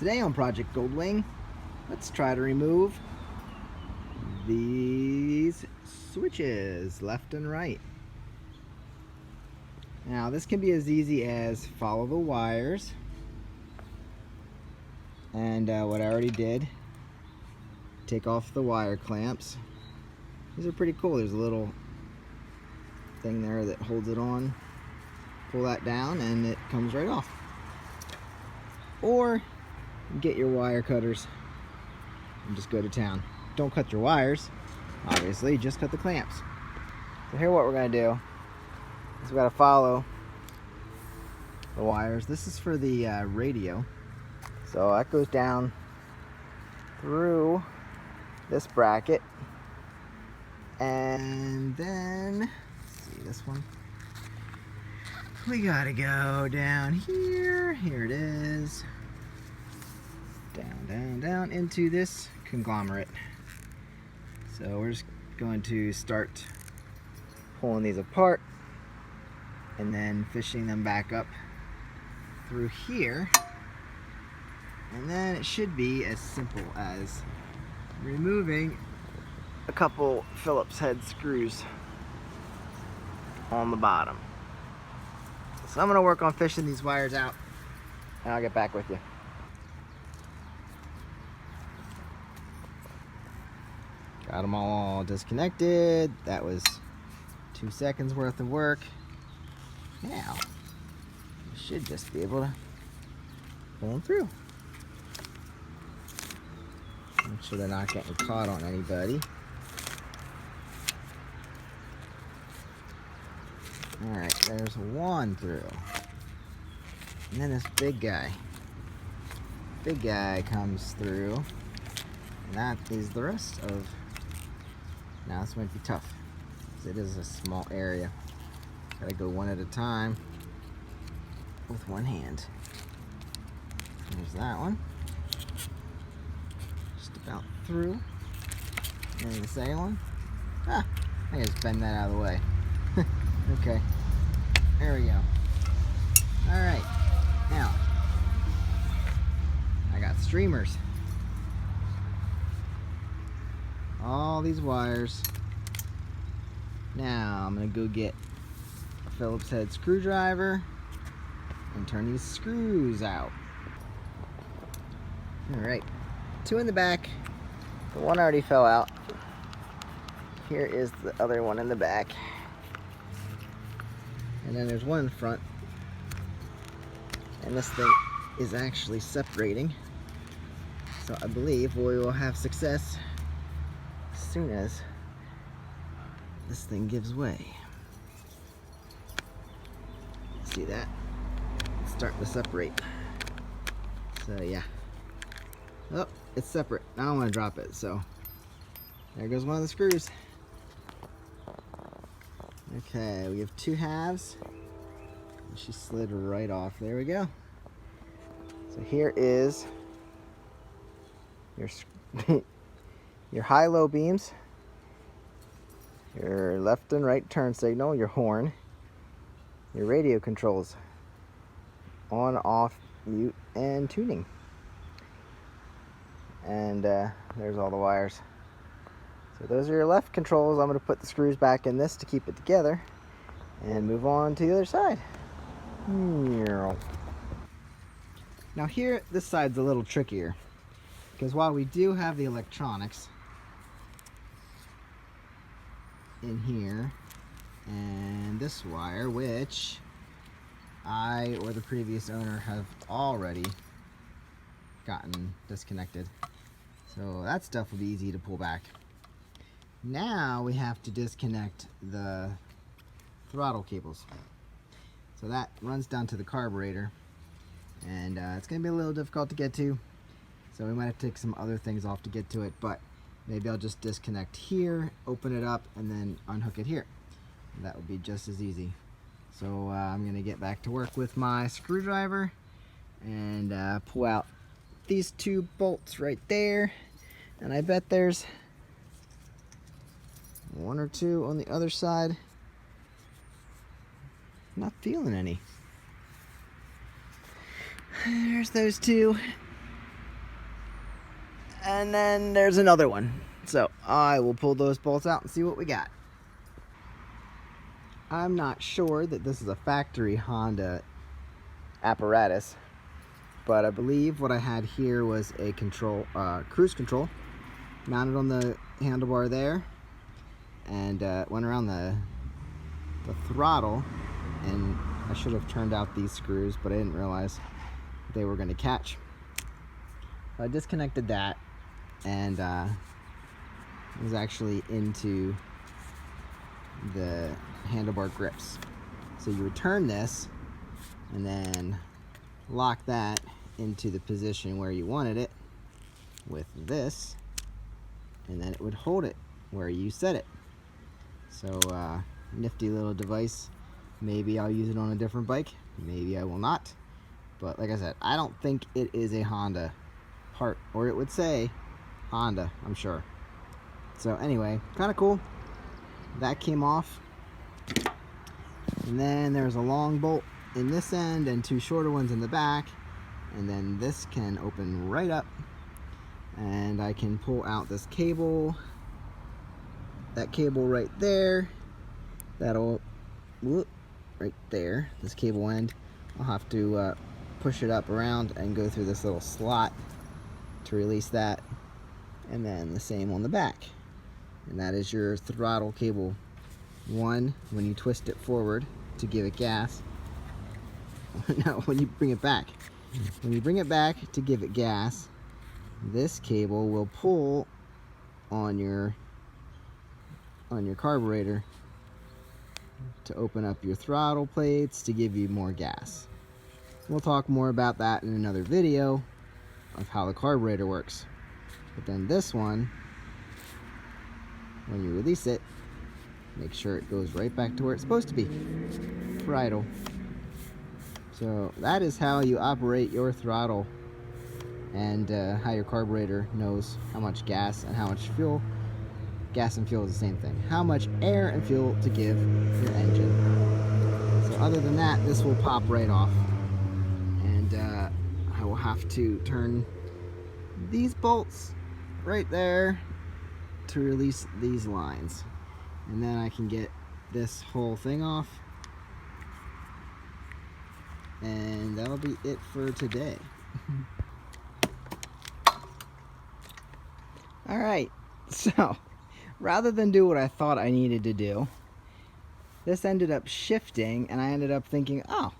Today on Project Goldwing, let's try to remove these switches left and right. Now this can be as easy as follow the wires, and what I already did, take off the wire clamps. These are pretty cool. There's a little thing there that holds it on. Pull that down and it comes right off. Or get your wire cutters and just go to town. Don't cut your wires, obviously, just cut the clamps. So here what we're going to do is we've got to follow the wires. This is for the radio. So that goes down through this bracket. And then, let's see this one. We gotta go down here. Here it is. Down, down, down into this conglomerate. So we're just going to start pulling these apart and then fishing them back up through here. And then it should be as simple as removing a couple Phillips head screws on the bottom. So I'm going to work on fishing these wires out and I'll get back with you. Got them all disconnected. That was 2 seconds worth of work. Now, you should just be able to pull them through. Make sure they're not getting caught on anybody. Alright, there's one through. And then this big guy. Big guy comes through. And that is the rest of... Now this might be tough, because it is a small area. Gotta go one at a time with one hand. There's that one. Just about through. And then the second one. I can just bend that out of the way. Okay, there we go. Alright, now, I got streamers. All these wires. Now, I'm going to go get a Phillips head screwdriver and turn these screws out. Alright, 2 in the back. The one already fell out. Here is the other one in the back. And then there's one in the front. And this thing is actually separating. So I believe we will have success as soon as this thing gives way. See that? It's starting to separate. So yeah. Oh, it's separate. Now I don't want to drop it, so there goes one of the screws. Okay, we have 2 halves. And she slid right off. There we go. So here is your your high-low beams, your left and right turn signal, your horn, your radio controls, on, off, mute, and tuning. And there's all the wires. So those are your left controls. I'm going to put the screws back in this to keep it together and move on to the other side. Now here, this side's a little trickier, because while we do have the electronics in here and this wire, which I or the previous owner have already gotten disconnected, so that stuff will be easy to pull back. Now we have to disconnect the throttle cables. So that runs down to the carburetor, and it's going to be a little difficult to get to, so we might have to take some other things off to get to it, but maybe I'll just disconnect here, open it up, and then unhook it here. And that would be just as easy. So I'm going to get back to work with my screwdriver and pull out these 2 bolts right there, and I bet there's 1 or 2 on the other side. Not feeling any. There's those 2. And then there's another one. So I will pull those bolts out and see what we got. I'm not sure that this is a factory Honda apparatus, but I believe what I had here was a cruise control mounted on the handlebar there, and went around the throttle, and I should have turned out these screws, but I didn't realize they were going to catch. So I disconnected that, and it was actually into the handlebar grips. So you would turn this and then lock that into the position where you wanted it with this, and then it would hold it where you set it. So nifty little device. Maybe I'll use it on a different bike, maybe I will not, but like I said, I don't think it is a Honda part, or it would say Honda, I'm sure. So anyway, kind of cool. That came off, and then there's a long bolt in this end and two shorter ones in the back, and then this can open right up, and I can pull out this cable, that cable right there, that'll whoop, right there, this cable end. I'll have to push it up around and go through this little slot to release that, and then the same on the back. And that is your throttle cable. One, when you twist it forward to give it gas. No, when you bring it back. When you bring it back to give it gas, this cable will pull on your carburetor to open up your throttle plates to give you more gas. We'll talk more about that in another video of how the carburetor works. But then this one, when you release it, make sure it goes right back to where it's supposed to be, for idle. So that is how you operate your throttle, and how your carburetor knows how much gas and how much fuel. Gas and fuel is the same thing. How much air and fuel to give your engine. So other than that, this will pop right off, and I will have to turn these bolts right there to release these lines, and then I can get this whole thing off, and that'll be it for today. Alright, so rather than do what I thought I needed to do, this ended up shifting, and I ended up thinking, oh,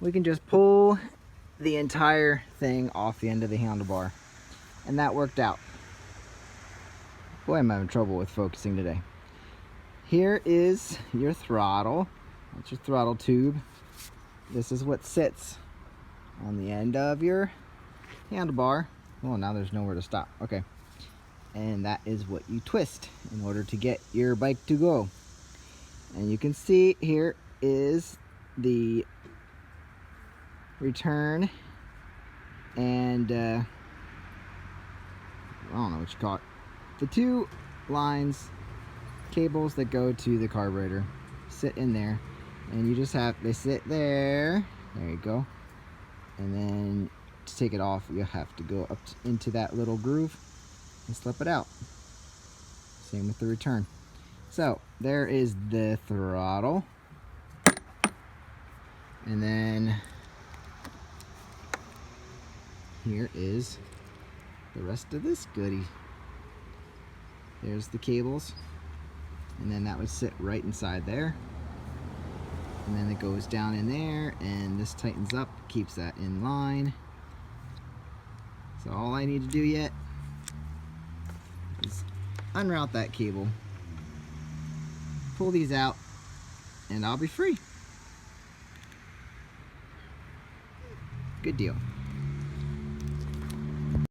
we can just pull the entire thing off the end of the handlebar, and that worked out. Boy, I'm having trouble with focusing today. Here is your throttle. That's your throttle tube. This is what sits on the end of your handlebar. Oh, now there's nowhere to stop. Okay. And that is what you twist in order to get your bike to go. And you can see here is the return and I don't know what you call it. The two lines, cables that go to the carburetor sit in there, and you just have, they sit there, there you go, and then to take it off you have to go up into that little groove and slip it out. Same with the return. So there is the throttle, and then here is the rest of this goodie. There's the cables, and then that would sit right inside there, and then it goes down in there, and this tightens up, keeps that in line. So all I need to do yet is unroute that cable, pull these out, and I'll be free. Good deal.